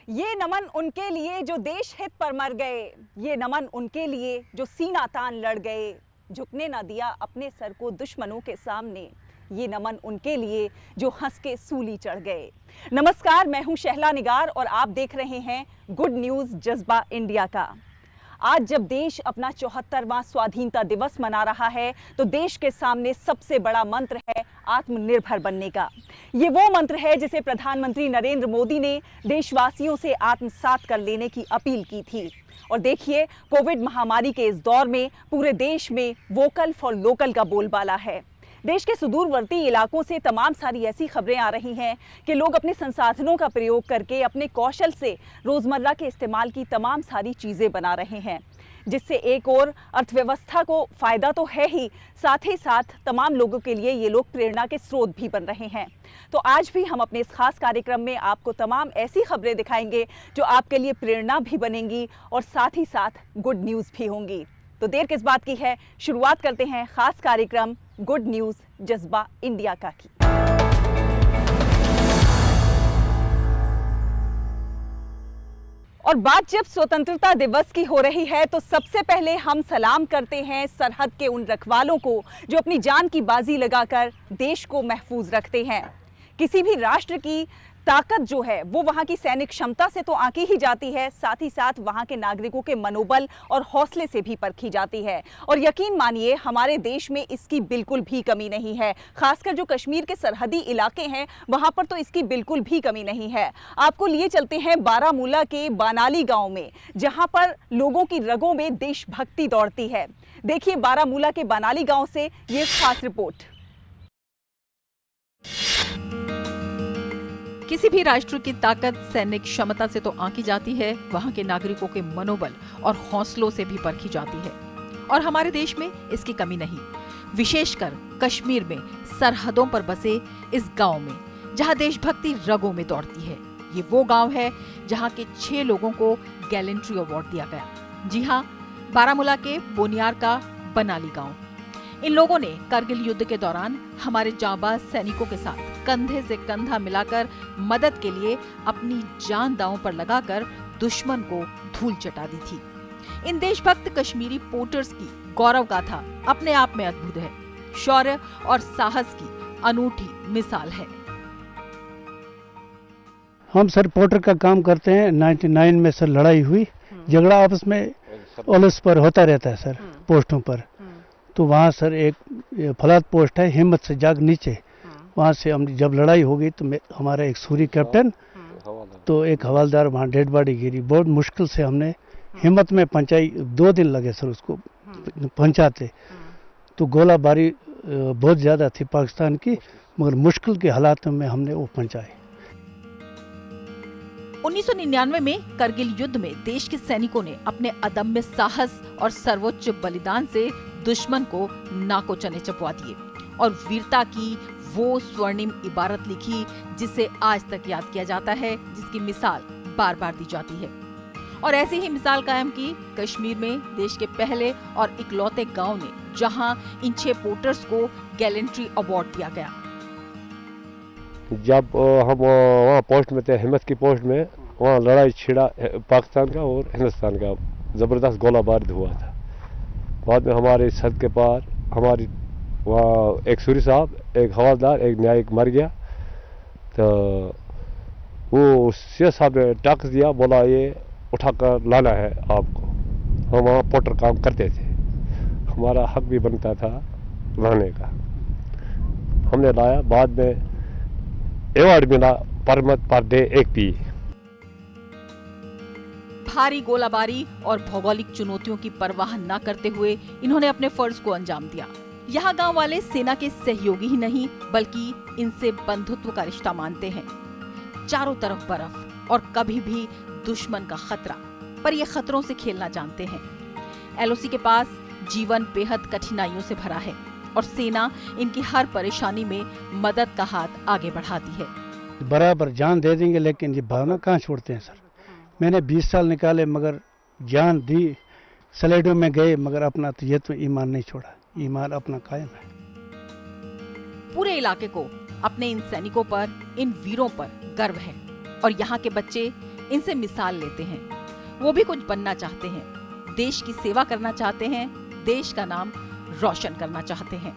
ये नमन उनके लिए जो देश हित पर मर गए, ये नमन उनके लिए जो सीना तान लड़ गए, झुकने ना दिया अपने सर को दुश्मनों के सामने, ये नमन उनके लिए जो हंस के सूली चढ़ गए। नमस्कार, मैं हूं शहला निगार और आप देख रहे हैं गुड न्यूज़ जज्बा इंडिया का। आज जब देश अपना 74वां स्वाधीनता दिवस मना रहा है तो देश के सामने सबसे बड़ा मंत्र है आत्मनिर्भर बनने का। ये वो मंत्र है जिसे प्रधानमंत्री नरेंद्र मोदी ने देशवासियों से आत्मसात कर लेने की अपील की थी। और देखिए, कोविड महामारी के इस दौर में पूरे देश में वोकल फॉर लोकल का बोलबाला है। देश के सुदूरवर्ती इलाकों से तमाम सारी ऐसी खबरें आ रही हैं कि लोग अपने संसाधनों का प्रयोग करके अपने कौशल से रोज़मर्रा के इस्तेमाल की तमाम सारी चीज़ें बना रहे हैं, जिससे एक और अर्थव्यवस्था को फ़ायदा तो है ही, साथ ही साथ तमाम लोगों के लिए ये लोग प्रेरणा के स्रोत भी बन रहे हैं। तो आज भी हम अपने इस खास कार्यक्रम में आपको तमाम ऐसी खबरें दिखाएंगे जो आपके लिए प्रेरणा भी बनेंगी और साथ ही साथ गुड न्यूज़ भी होंगी। तो देर किस बात की है, शुरुआत करते हैं खास कार्यक्रम गुड न्यूज़ जज्बा इंडिया का की। और बात जब स्वतंत्रता दिवस की हो रही है तो सबसे पहले हम सलाम करते हैं सरहद के उन रखवालों को जो अपनी जान की बाजी लगाकर देश को महफूज रखते हैं। किसी भी राष्ट्र की ताकत जो है वो वहाँ की सैनिक क्षमता से तो आंकी ही जाती है, साथ ही साथ वहाँ के नागरिकों के मनोबल और हौसले से भी परखी जाती है। और यकीन मानिए, हमारे देश में इसकी बिल्कुल भी कमी नहीं है। खासकर जो कश्मीर के सरहदी इलाके हैं वहाँ पर तो इसकी बिल्कुल भी कमी नहीं है। आपको लिए चलते हैं बारामूला के बनाली गाँव में, जहाँ पर लोगों की रगों में देशभक्ति दौड़ती है। देखिए बारामूला के बनाली गाँव से ये खास रिपोर्ट। किसी भी राष्ट्र की ताकत सैनिक क्षमता से तो आंकी जाती है, वहाँ के नागरिकों के मनोबल और हौसलों से भी परखी जाती है। और हमारे देश में इसकी कमी नहीं, विशेषकर कश्मीर में सरहदों पर बसे इस गांव में जहाँ देशभक्ति रगों में दौड़ती है। ये वो गांव है जहाँ के 6 लोगों को गैलेंट्री अवार्ड दिया गया। जी हाँ, बारामूला के बोनियार का बनाली गाँव। इन लोगों ने करगिल युद्ध के दौरान हमारे जांबाज सैनिकों के साथ कंधे से कंधा मिलाकर मदद के लिए अपनी जान दांव पर लगाकर दुश्मन को धूल चटा दी थी। इन देशभक्त कश्मीरी पोर्टर्स की गौरव गाथा अपने आप में अद्भुत है, शौर्य और साहस की अनूठी मिसाल है। हम सर पोर्टर का काम करते हैं। 99 में सर लड़ाई हुई, झगड़ा आपस में पुलिस पर होता रहता है सर, पोस्टों पर। तो वहाँ सर एक फलात पोस्ट है हिम्मत से जाग नीचे, वहाँ से हम जब लड़ाई हो गई तो हमारा एक सूरी कैप्टन तो एक हवलदार वहाँ डेड बॉडी गिरी। बहुत मुश्किल से हमने हिम्मत में पहुँचाई, 2 दिन लगे सर उसको पहुँचाते। तो गोलाबारी बहुत ज़्यादा थी पाकिस्तान की, मगर मुश्किल के हालात में हमने वो पहुँचाए। 1999 में करगिल युद्ध में देश के सैनिकों ने अपने अदम्य साहस और सर्वोच्च बलिदान से दुश्मन को नाको चने चबवा दिए और वीरता की वो स्वर्णिम इबारत लिखी जिसे आज तक याद किया जाता है, जिसकी मिसाल बार बार दी जाती है। और ऐसी ही मिसाल कायम की कश्मीर में देश के पहले और इकलौते गांव ने, जहां इन 6 पोर्टर्स को गैलेंट्री अवार्ड दिया गया। जब हम वहाँ पोस्ट में थे, हिम्मत की पोस्ट में, वहाँ लड़ाई छिड़ा पाकिस्तान का और हिंदुस्तान का, ज़बरदस्त गोलाबारी हुआ था। बाद में हमारे सद के पार हमारी वहाँ एक सूरी साहब, एक हवलदार, एक न्यायिक मर गया। तो वो सीएस साहब ने टैक्स दिया, बोला ये उठाकर लाना है आपको। हम वहाँ पोर्टर काम करते थे, हमारा हक भी बनता था लाने का। हमने लाया, बाद में अवार्ड मिला पर डे 1 पी। भारी गोलाबारी और भौगोलिक चुनौतियों की परवाह न करते हुए इन्होंने अपने फर्ज को अंजाम दिया। यहाँ गांव वाले सेना के सहयोगी ही नहीं बल्कि इनसे बंधुत्व का रिश्ता मानते हैं। चारों तरफ बर्फ और कभी भी दुश्मन का खतरा, पर ये खतरों से खेलना जानते हैं। एलओसी के पास जीवन बेहद कठिनाइयों से भरा है और सेना इनकी हर परेशानी में मदद का हाथ आगे बढ़ाती है। बराबर जान दे देंगे, लेकिन ये भावना कहाँ छोड़ते हैं सर। मैंने 20 साल निकाले मगर जान दी, स्लेडों में गए मगर अपना तो ये तो ईमान नहीं छोड़ा, ईमान अपना कायम है। पूरे इलाके को अपने इन सैनिकों पर, इन वीरों पर गर्व है और यहाँ के बच्चे इनसे मिसाल लेते हैं। वो भी कुछ बनना चाहते हैं, देश की सेवा करना चाहते हैं, देश का नाम रोशन करना चाहते हैं।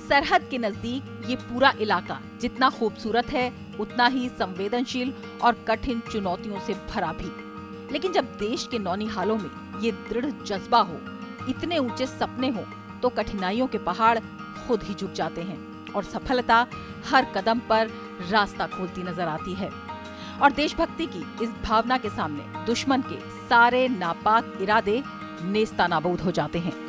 सरहद के नजदीक ये पूरा इलाका जितना खूबसूरत है उतना ही संवेदनशील और कठिन चुनौतियों से भरा भी। लेकिन जब देश के नौनिहालों में ये दृढ़ जज्बा हो, इतने ऊंचे सपने हो, तो कठिनाइयों के पहाड़ खुद ही झुक जाते हैं और सफलता हर कदम पर रास्ता खोलती नजर आती है। और देशभक्ति की इस भावना के सामने दुश्मन के सारे नापाक इरादे नेस्तानाबूद हो जाते हैं।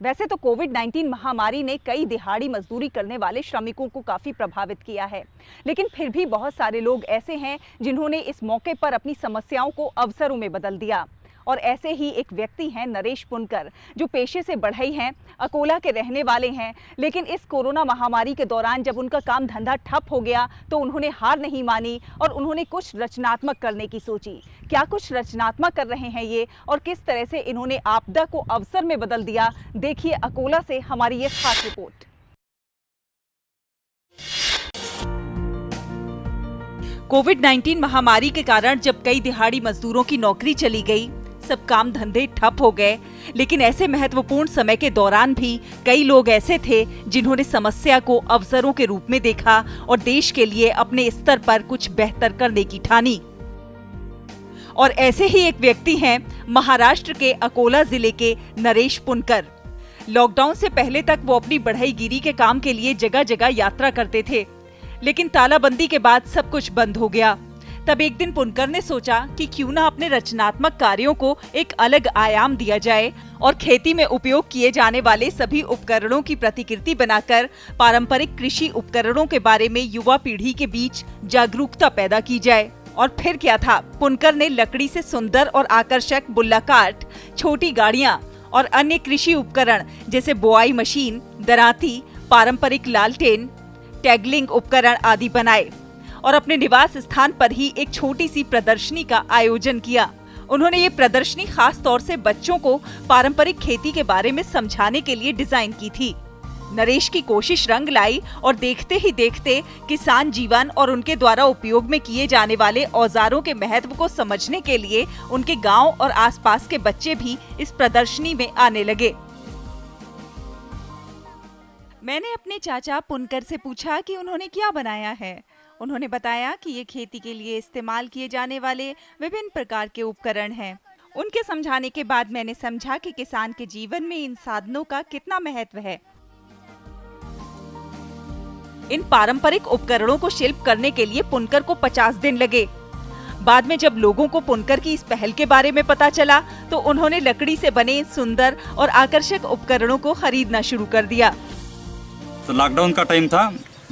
वैसे तो कोविड-19 महामारी ने कई दिहाड़ी मजदूरी करने वाले श्रमिकों को काफ़ी प्रभावित किया है, लेकिन फिर भी बहुत सारे लोग ऐसे हैं जिन्होंने इस मौके पर अपनी समस्याओं को अवसरों में बदल दिया। और ऐसे ही एक व्यक्ति हैं नरेश पुनकर, जो पेशे से बढ़ई हैं, अकोला के रहने वाले हैं। लेकिन इस कोरोना महामारी के दौरान जब उनका काम धंधा ठप हो गया तो उन्होंने हार नहीं मानी और उन्होंने कुछ रचनात्मक करने की सोची। क्या कुछ रचनात्मक कर रहे हैं ये और किस तरह से इन्होंने आपदा को अवसर में बदल दिया, देखिए अकोला से हमारी ये खास रिपोर्ट। कोविड-19 महामारी के कारण जब कई दिहाड़ी मजदूरों की नौकरी चली गई, सब काम धंधे ठप हो गए, लेकिन ऐसे महत्वपूर्ण समय के दौरान भी कई लोग ऐसे थे जिन्होंने समस्या को अवसरों के रूप में देखा और देश के लिए अपने स्तर पर कुछ बेहतर करने की ठानी। और ऐसे ही एक व्यक्ति हैं महाराष्ट्र के अकोला जिले के नरेश पुनकर। लॉकडाउन से पहले तक वो अपनी बढ़ईगिरी के काम के लिए जगह जगह यात्रा करते थे, लेकिन तालाबंदी के बाद सब कुछ बंद हो गया। तब एक दिन पुनकर ने सोचा कि क्यों ना अपने रचनात्मक कार्यों को एक अलग आयाम दिया जाए और खेती में उपयोग किए जाने वाले सभी उपकरणों की प्रतिकृति बनाकर पारंपरिक कृषि उपकरणों के बारे में युवा पीढ़ी के बीच जागरूकता पैदा की जाए। और फिर क्या था, पुनकर ने लकड़ी से सुंदर और आकर्षक बुल्ला कार्ट, छोटी गाड़ियां और अन्य कृषि उपकरण जैसे बोआई मशीन, दराती, पारंपरिक लालटेन, टैगलिंग उपकरण आदि बनाए और अपने निवास स्थान पर ही एक छोटी सी प्रदर्शनी का आयोजन किया। उन्होंने ये प्रदर्शनी खास तौर से बच्चों को पारंपरिक खेती के बारे में समझाने के लिए डिजाइन की थी। नरेश की कोशिश रंग लाई और देखते ही देखते किसान जीवन और उनके द्वारा उपयोग में किए जाने वाले औजारों के महत्व को समझने के लिए उनके गांव और आसपास के बच्चे भी इस प्रदर्शनी में आने लगे। मैंने अपने चाचा पुनकर से पूछा कि उन्होंने क्या बनाया है। उन्होंने बताया कि ये खेती के लिए इस्तेमाल किए जाने वाले विभिन्न प्रकार के उपकरण हैं। उनके समझाने के बाद मैंने समझा कि किसान के जीवन में इन साधनों का कितना महत्व है। इन पारंपरिक उपकरणों को शिल्प करने के लिए पुनकर को 50 दिन लगे। बाद में जब लोगों को पुनकर की इस पहल के बारे में पता चला तो उन्होंने लकड़ी से बने सुंदर और आकर्षक उपकरणों को खरीदना शुरू कर दिया। तो लॉकडाउन का टाइम था,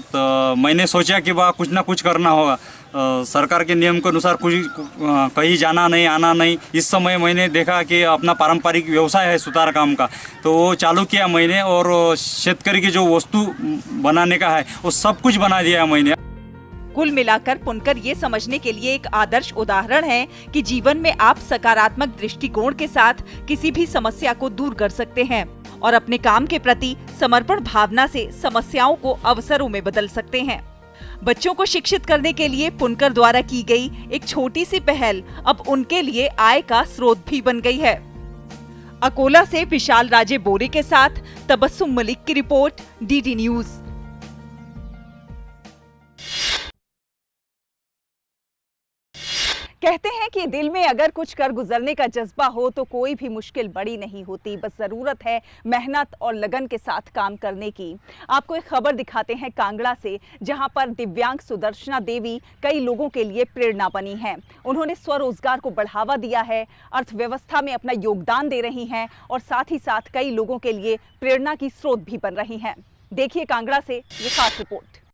तो मैंने सोचा कि वाह कुछ ना कुछ करना होगा। सरकार के नियम के अनुसार कुछ कहीं जाना नहीं, आना नहीं। इस समय मैंने देखा कि अपना पारंपरिक व्यवसाय है सुतार काम का, तो वो चालू किया मैंने और शेतकरी की जो वस्तु बनाने का है वो सब कुछ बना दिया मैंने। कुल मिलाकर पुनकर ये समझने के लिए एक आदर्श उदाहरण है कि जीवन में आप सकारात्मक दृष्टिकोण के साथ किसी भी समस्या को दूर कर सकते हैं और अपने काम के प्रति समर्पण भावना से समस्याओं को अवसरों में बदल सकते हैं। बच्चों को शिक्षित करने के लिए पुनकर द्वारा की गई एक छोटी सी पहल अब उनके लिए आय का स्रोत भी बन गई है। अकोला से विशाल राजे बोरे के साथ तबस्सुम मलिक की रिपोर्ट, डीडी न्यूज। कहते हैं कि दिल में अगर कुछ कर गुजरने का जज्बा हो तो कोई भी मुश्किल बड़ी नहीं होती, बस ज़रूरत है मेहनत और लगन के साथ काम करने की। आपको एक खबर दिखाते हैं कांगड़ा से, जहां पर दिव्यांग सुदर्शना देवी कई लोगों के लिए प्रेरणा बनी हैं। उन्होंने स्वरोजगार को बढ़ावा दिया है, अर्थव्यवस्था में अपना योगदान दे रही हैं और साथ ही साथ कई लोगों के लिए प्रेरणा की स्रोत भी बन रही हैं। देखिए कांगड़ा से ये खास रिपोर्ट।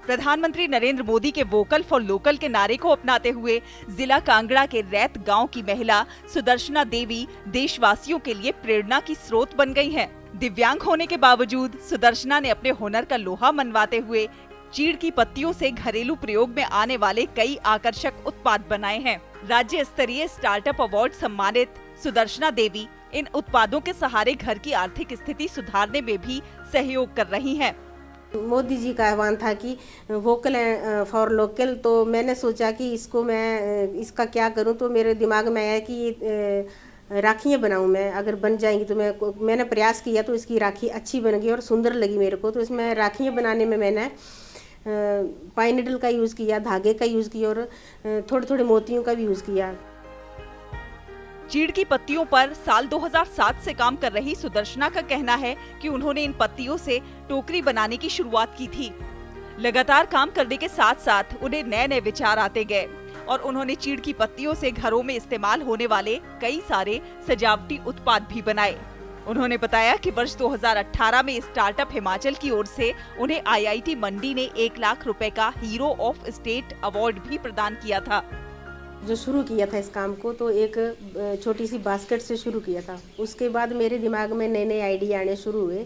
प्रधानमंत्री नरेंद्र मोदी के वोकल फॉर लोकल के नारे को अपनाते हुए जिला कांगड़ा के रैत गांव की महिला सुदर्शना देवी देशवासियों के लिए प्रेरणा की स्रोत बन गई हैं। दिव्यांग होने के बावजूद सुदर्शना ने अपने हुनर का लोहा मनवाते हुए चीड़ की पत्तियों से घरेलू प्रयोग में आने वाले कई आकर्षक उत्पाद बनाए हैं। राज्य स्तरीय स्टार्टअप अवार्ड सम्मानित सुदर्शना देवी इन उत्पादों के सहारे घर की आर्थिक स्थिति सुधारने में भी सहयोग कर रही हैं। मोदी जी का आह्वान था कि वोकल फॉर लोकल, तो मैंने सोचा कि इसका क्या करूं, तो मेरे दिमाग में आया कि राखियाँ बनाऊं मैं, अगर बन जाएंगी तो मैंने प्रयास किया तो इसकी राखी अच्छी बन गई और सुंदर लगी मेरे को। तो इसमें राखियाँ बनाने में मैंने पाइन नीडल का यूज़ किया, धागे का यूज़ किया और थोड़े थोड़े मोतियों का भी यूज़ किया। चीड़ की पत्तियों पर साल 2007 से काम कर रही सुदर्शना का कहना है कि उन्होंने इन पत्तियों से टोकरी बनाने की शुरुआत की थी। लगातार काम करने के साथ साथ उन्हें नए नए विचार आते गए और उन्होंने चीड़ की पत्तियों से घरों में इस्तेमाल होने वाले कई सारे सजावटी उत्पाद भी बनाए। उन्होंने बताया कि वर्ष 2018 में स्टार्टअप हिमाचल की ओर से उन्हें IIT मंडी ने 1 लाख रुपए का हीरो ऑफ स्टेट अवार्ड भी प्रदान किया था। जो शुरू किया था इस काम को तो एक छोटी सी बास्केट से शुरू किया था। उसके बाद मेरे दिमाग में नए नए आइडिया आने शुरू हुए।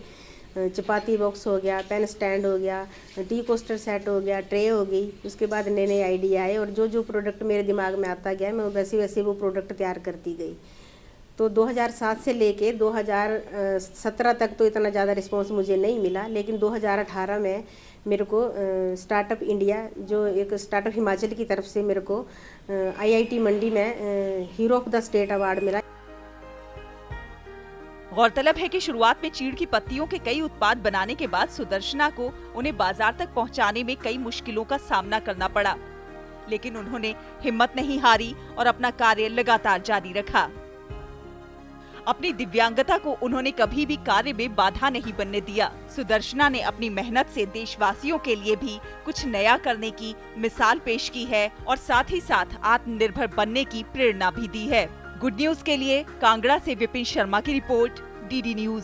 चपाती बॉक्स हो गया, पेन स्टैंड हो गया, टी कोस्टर सेट हो गया, ट्रे हो गई। उसके बाद नए नए आइडिया आए और जो प्रोडक्ट मेरे दिमाग में आता गया मैं वैसे वैसे वो प्रोडक्ट तैयार करती गई। तो 2007 से लेके 2017 तक तो इतना ज़्यादा रिस्पांस मुझे नहीं मिला, लेकिन 2018 में मेरे को स्टार्टअप इंडिया, जो एक स्टार्टअप हिमाचल की तरफ से मेरे को IIT मंडी में hero of the state award मिला। गौरतलब है कि शुरुआत में चीड़ की पत्तियों के कई उत्पाद बनाने के बाद सुदर्शना को उन्हें बाजार तक पहुंचाने में कई मुश्किलों का सामना करना पड़ा, लेकिन उन्होंने हिम्मत नहीं हारी और अपना कार्य लगातार जारी रखा। अपनी दिव्यांगता को उन्होंने कभी भी कार्य में बाधा नहीं बनने दिया। सुदर्शना ने अपनी मेहनत से देशवासियों के लिए भी कुछ नया करने की मिसाल पेश की है और साथ ही साथ आत्मनिर्भर बनने की प्रेरणा भी दी है। गुड न्यूज के लिए कांगड़ा से विपिन शर्मा की रिपोर्ट, DD न्यूज।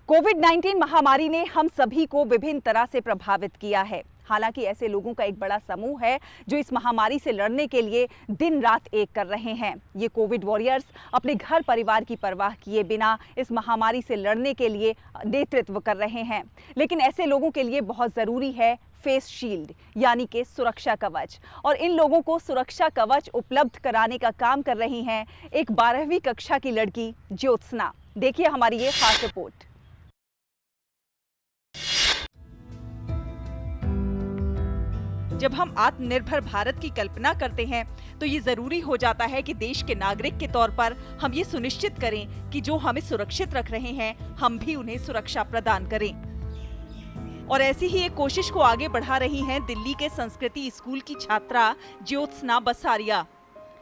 कोविड-19 महामारी ने हम सभी को विभिन्न तरह से प्रभावित किया है। हालांकि ऐसे लोगों का एक बड़ा समूह है जो इस महामारी से लड़ने के लिए दिन रात एक कर रहे हैं। ये कोविड वॉरियर्स अपने घर परिवार की परवाह किए बिना इस महामारी से लड़ने के लिए नेतृत्व कर रहे हैं। लेकिन ऐसे लोगों के लिए बहुत ज़रूरी है फेस शील्ड, यानी कि सुरक्षा कवच, और इन लोगों को सुरक्षा कवच उपलब्ध कराने का काम कर रही हैं एक 12वीं कक्षा की लड़की ज्योत्सना। देखिए हमारी ये खास रिपोर्ट। जब हम आत्मनिर्भर भारत की कल्पना करते हैं तो ये जरूरी हो जाता है कि देश के नागरिक के तौर पर हम ये सुनिश्चित करें कि जो हमें सुरक्षित रख रहे हैं हम भी उन्हें सुरक्षा प्रदान करें। और ऐसी ही एक कोशिश को आगे बढ़ा रही हैं दिल्ली के संस्कृति स्कूल की छात्रा ज्योत्सना बसारिया।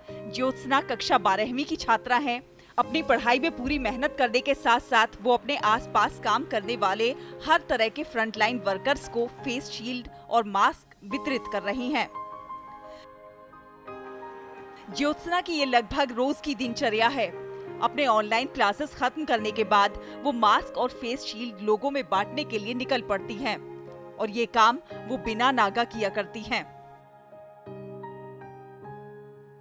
ज्योत्सना कक्षा 12वीं की छात्रा हैं। अपनी पढ़ाई में पूरी मेहनत करने के साथ साथ वो अपने आसपास काम करने वाले हर तरह के फ्रंटलाइन वर्कर्स को फेस शील्ड और मास्क वितरित कर रही हैं। ज्योत्सना की ये लगभग रोज की दिनचर्या है। अपने ऑनलाइन क्लासेस खत्म करने के बाद वो मास्क और फेस शील्ड लोगों में बांटने के लिए निकल पड़ती हैं और ये काम वो बिना नागा किया करती हैं।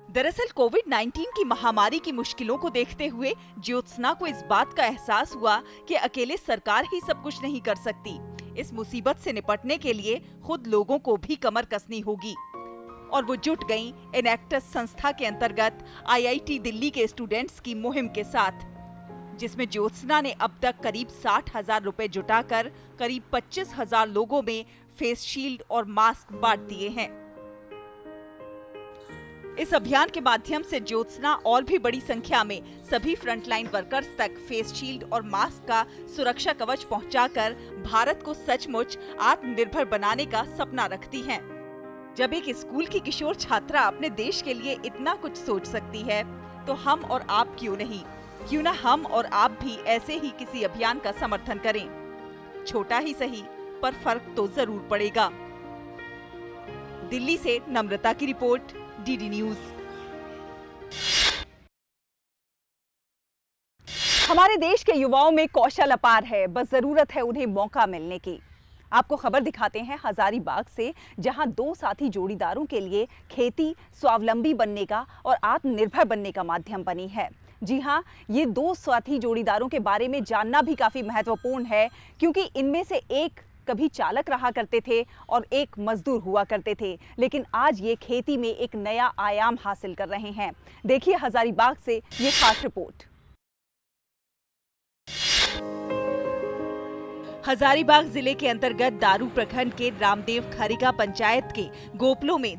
दरअसल कोविड-19 की महामारी की मुश्किलों को देखते हुए ज्योत्सना को इस बात का एहसास हुआ कि अकेले सरकार ही सब कुछ नहीं कर सकती। इस मुसीबत से निपटने के लिए खुद लोगों को भी कमर कसनी होगी और वो जुट गईं इनेक्टस संस्था के अंतर्गत IIT दिल्ली के स्टूडेंट्स की मुहिम के साथ, जिसमें ज्योत्सना ने अब तक करीब 60,000 रुपए जुटाकर करीब 25,000 लोगों में फेस शील्ड और मास्क बांट दिए हैं। इस अभियान के माध्यम से ज्योत्सना और भी बड़ी संख्या में सभी फ्रंटलाइन वर्कर्स तक फेस शील्ड और मास्क का सुरक्षा कवच पहुंचाकर भारत को सचमुच आत्मनिर्भर बनाने का सपना रखती हैं। जब एक स्कूल की किशोर छात्रा अपने देश के लिए इतना कुछ सोच सकती है तो हम और आप क्यों नहीं? क्यों ना हम और आप भी ऐसे ही किसी अभियान का समर्थन करें? छोटा ही सही पर फर्क तो जरूर पड़ेगा। दिल्ली से नम्रता की रिपोर्ट, DD न्यूज। हमारे देश के युवाओं में कौशल अपार है, बस जरूरत है उन्हें मौका मिलने की। आपको खबर दिखाते हैं हजारीबाग से, जहां 2 साथी जोड़ीदारों के लिए खेती स्वावलंबी बनने का और आत्मनिर्भर बनने का माध्यम बनी है। जी हाँ, ये दो साथी जोड़ीदारों के बारे में जानना भी काफ़ी महत्वपूर्ण है, क्योंकि इनमें से एक कभी चालक रहा करते थे और एक मजदूर हुआ करते थे, लेकिन आज ये खेती में एक नया आयाम हासिल कर रहे हैं। देखिए हजारीबाग से ये खास रिपोर्ट। हजारीबाग जिले के अंतर्गत दारू प्रखंड के रामदेव खरिका पंचायत के गोपलों में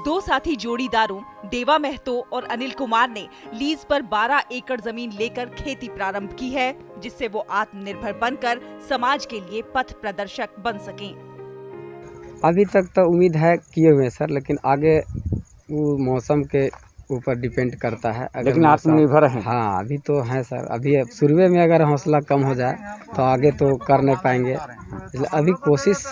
दो साथी जोड़ीदारों देवा महतो और अनिल कुमार ने लीज पर 12 एकड़ जमीन लेकर खेती प्रारंभ की है, जिससे वो आत्मनिर्भर बनकर समाज के लिए पथ प्रदर्शक बन सकें। अभी तक तो उम्मीद है किए हुए सर, लेकिन आगे वो मौसम के ऊपर डिपेंड करता है। लेकिन आत्मनिर्भर हैं। हाँ, अभी तो हैं सर। अभी शुरू में अगर हौसला कम हो जाए तो आगे तो कर नहीं पाएंगे, इसलिए अभी कोशिश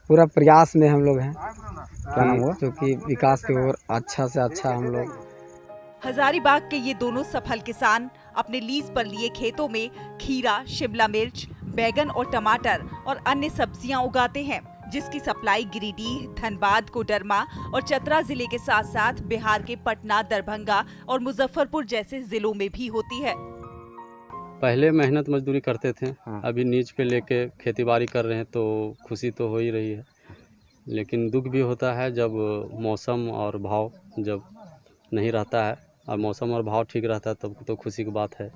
पूरा प्रयास में हम लोग हैं। क्या नाम हुआ? जो कि विकास की ओर अच्छा से अच्छा हम लोग। हजारीबाग के ये दोनों सफल किसान अपने लीज पर लिए खेतों में खीरा, शिमला मिर्च, बैगन और टमाटर और अन्य सब्जियां उगाते हैं, जिसकी सप्लाई गिरिडीह, धनबाद, कोडरमा और चतरा जिले के साथ साथ बिहार के पटना, दरभंगा और मुजफ्फरपुर जैसे जिलों में भी होती है। पहले मेहनत मजदूरी करते थे, अभी नीच पे लेके खेतीबाड़ी कर रहे हैं, तो खुशी तो हो ही रही है, लेकिन दुख भी होता है जब मौसम और भाव जब नहीं रहता है, और मौसम और भाव ठीक रहता है तब तो खुशी की बात है।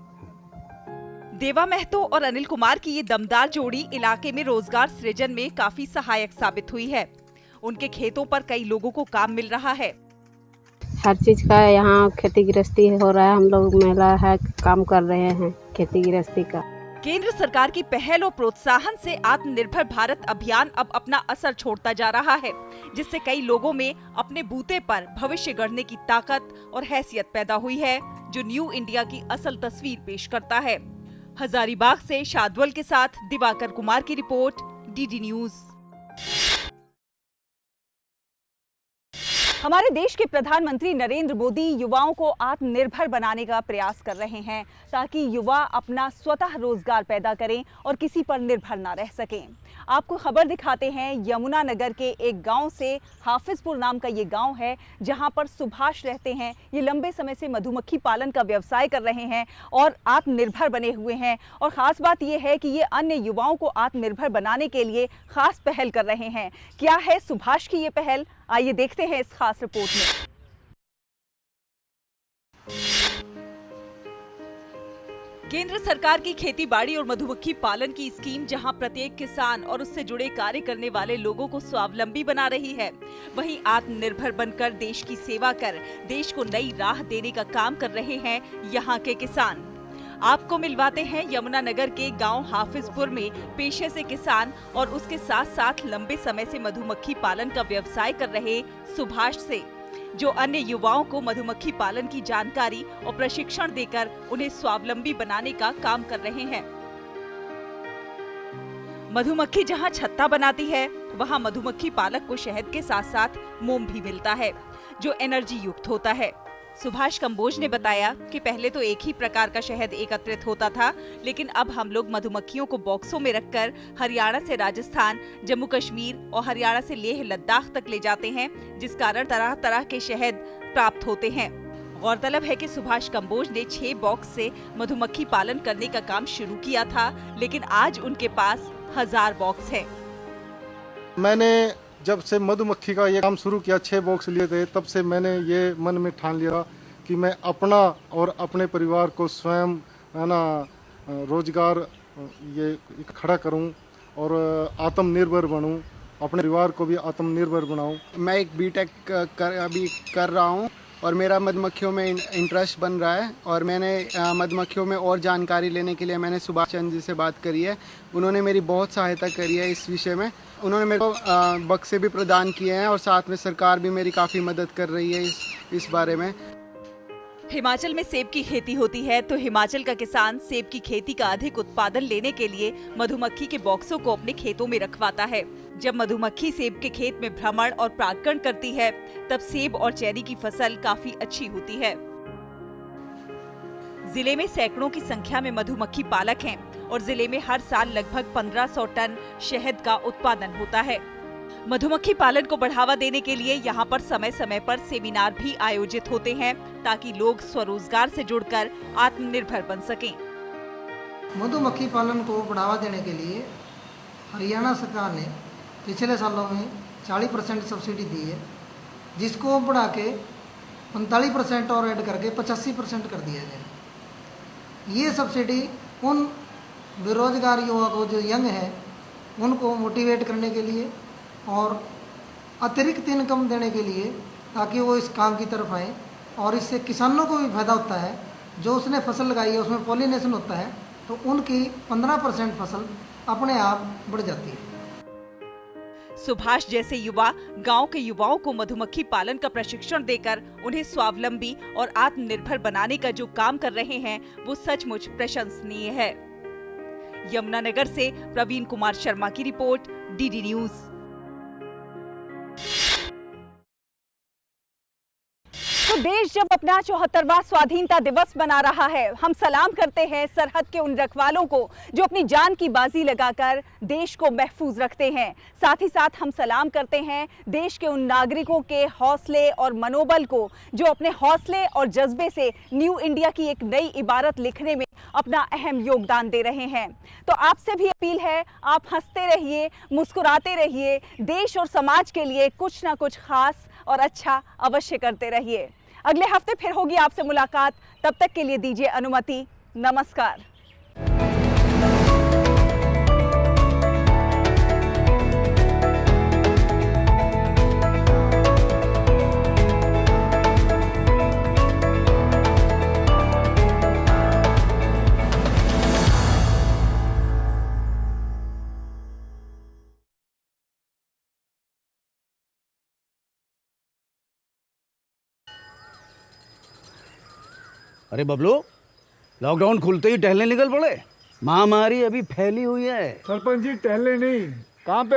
देवा महतो और अनिल कुमार की ये दमदार जोड़ी इलाके में रोजगार सृजन में काफी सहायक साबित हुई है। उनके खेतों पर कई लोगों को काम मिल रहा है। हर चीज का यहाँ खेती गृहस्थी हो रहा है, हम लोग महिला है काम कर रहे हैं खेती गृहस्थी का। केंद्र सरकार की पहल और प्रोत्साहन से आत्मनिर्भर भारत अभियान अब अपना असर छोड़ता जा रहा है, जिससे कई लोगों में अपने बूते पर भविष्य गढ़ने की ताकत और हैसियत पैदा हुई है, जो न्यू इंडिया की असल तस्वीर पेश करता है। हजारीबाग से शादवल के साथ दिवाकर कुमार की रिपोर्ट, डीडी न्यूज। हमारे देश के प्रधानमंत्री नरेंद्र मोदी युवाओं को आत्मनिर्भर बनाने का प्रयास कर रहे हैं, ताकि युवा अपना स्वतः रोजगार पैदा करें और किसी पर निर्भर ना रह सकें। आपको खबर दिखाते हैं यमुनानगर के एक गांव से। हाफिजपुर नाम का ये गांव है, जहां पर सुभाष रहते हैं। ये लंबे समय से मधुमक्खी पालन का व्यवसाय कर रहे हैं और आत्मनिर्भर बने हुए हैं। और ख़ास बात ये है कि ये अन्य युवाओं को आत्मनिर्भर बनाने के लिए खास पहल कर रहे हैं। क्या है सुभाष की ये पहल, आइए देखते हैं इस खास रिपोर्ट में। केंद्र सरकार की खेती-बाड़ी और मधुमक्खी पालन की स्कीम जहां प्रत्येक किसान और उससे जुड़े कार्य करने वाले लोगों को स्वावलंबी बना रही है, वहीं आत्मनिर्भर बनकर देश की सेवा कर देश को नई राह देने का काम कर रहे हैं यहां के किसान। आपको मिलवाते हैं यमुनानगर के गांव हाफिजपुर में पेशे से किसान और उसके साथ साथ लंबे समय से मधुमक्खी पालन का व्यवसाय कर रहे सुभाष से, जो अन्य युवाओं को मधुमक्खी पालन की जानकारी और प्रशिक्षण देकर उन्हें स्वावलंबी बनाने का काम कर रहे हैं। मधुमक्खी जहां छत्ता बनाती है, वहां मधुमक्खी पालक को शहद के साथ साथ मोम भी मिलता है, जो एनर्जी युक्त होता है। सुभाष कंबोज ने बताया कि पहले तो एक ही प्रकार का शहद एकत्रित होता था, लेकिन अब हम लोग मधुमक्खियों को बॉक्सों में रखकर हरियाणा से राजस्थान, जम्मू कश्मीर और हरियाणा से लेह लद्दाख तक ले जाते हैं, जिस कारण तरह तरह के शहद प्राप्त होते हैं। गौरतलब है कि सुभाष कंबोज ने 6 बॉक्स से मधुमक्खी पालन करने का काम शुरू किया था, लेकिन आज उनके पास 1000 बॉक्स है। मैंने जब से मधुमक्खी का ये काम शुरू किया, 6 बॉक्स लिए थे, तब से मैंने ये मन में ठान लिया कि मैं अपना और अपने परिवार को स्वयं है ना रोजगार ये खड़ा करूं और आत्मनिर्भर बनूं, अपने परिवार को भी आत्मनिर्भर बनाऊं। मैं एक बीटेक अभी कर रहा हूं और मेरा मधुमक्खियों में इंटरेस्ट बन रहा है, और मैंने मधुमक्खियों में और जानकारी लेने के लिए मैंने सुभाष चंद्र जी से बात करी है। उन्होंने मेरी बहुत सहायता करी है इस विषय में। उन्होंने मेरे को बक्से भी प्रदान किए हैं और साथ में सरकार भी मेरी काफ़ी मदद कर रही है इस बारे में। हिमाचल में सेब की खेती होती है, तो हिमाचल का किसान सेब की खेती का अधिक उत्पादन लेने के लिए मधुमक्खी के बॉक्सों को अपने खेतों में रखवाता है। जब मधुमक्खी सेब के खेत में भ्रमण और परागण करती है, तब सेब और चेरी की फसल काफी अच्छी होती है। जिले में सैकड़ों की संख्या में मधुमक्खी पालक हैं और जिले में हर साल लगभग 1500 टन शहद का उत्पादन होता है। मधुमक्खी पालन को बढ़ावा देने के लिए यहाँ पर समय समय पर सेमिनार भी आयोजित होते हैं ताकि लोग स्वरोजगार से जुड़कर आत्मनिर्भर बन सकें। मधुमक्खी पालन को बढ़ावा देने के लिए हरियाणा सरकार ने पिछले सालों में 40% सब्सिडी दी है, जिसको बढ़ा के 45% और ऐड करके 85% कर दिया गया। ये सब्सिडी उन बेरोजगार युवा को जो यंग है उनको मोटिवेट करने के लिए और अतिरिक्त इनकम देने के लिए, ताकि वो इस काम की तरफ आए। और इससे किसानों को भी फायदा होता है, जो उसने फसल लगाई है उसमें पॉलिनेशन होता है तो उनकी 15% फसल अपने आप बढ़ जाती है। सुभाष जैसे युवा गांव के युवाओं को मधुमक्खी पालन का प्रशिक्षण देकर उन्हें स्वावलंबी और आत्मनिर्भर बनाने का जो काम कर रहे हैं वो सचमुच प्रशंसनीय है। यमुनानगर से प्रवीण कुमार शर्मा की रिपोर्ट, डीडी न्यूज। तो देश जब अपना 74वां स्वाधीनता दिवस मना रहा है, हम सलाम करते हैं सरहद के उन रखवालों को जो अपनी जान की बाजी लगाकर देश को महफूज रखते हैं। साथ ही साथ हम सलाम करते हैं देश के उन नागरिकों के हौसले और मनोबल को जो अपने हौसले और जज्बे से न्यू इंडिया की एक नई इबारत लिखने में अपना अहम योगदान दे रहे हैं। तो आपसे भी अपील है, आप हंसते रहिए, मुस्कुराते रहिए, देश और समाज के लिए कुछ ना कुछ खास और अच्छा अवश्य करते रहिए। अगले हफ्ते फिर होगी आपसे मुलाकात, तब तक के लिए दीजिए अनुमति। नमस्कार। अरे बबलू, लॉकडाउन खुलते ही टहलने निकल पड़े। महामारी अभी फैली हुई है। सरपंच जी टहलने नहीं, काम पे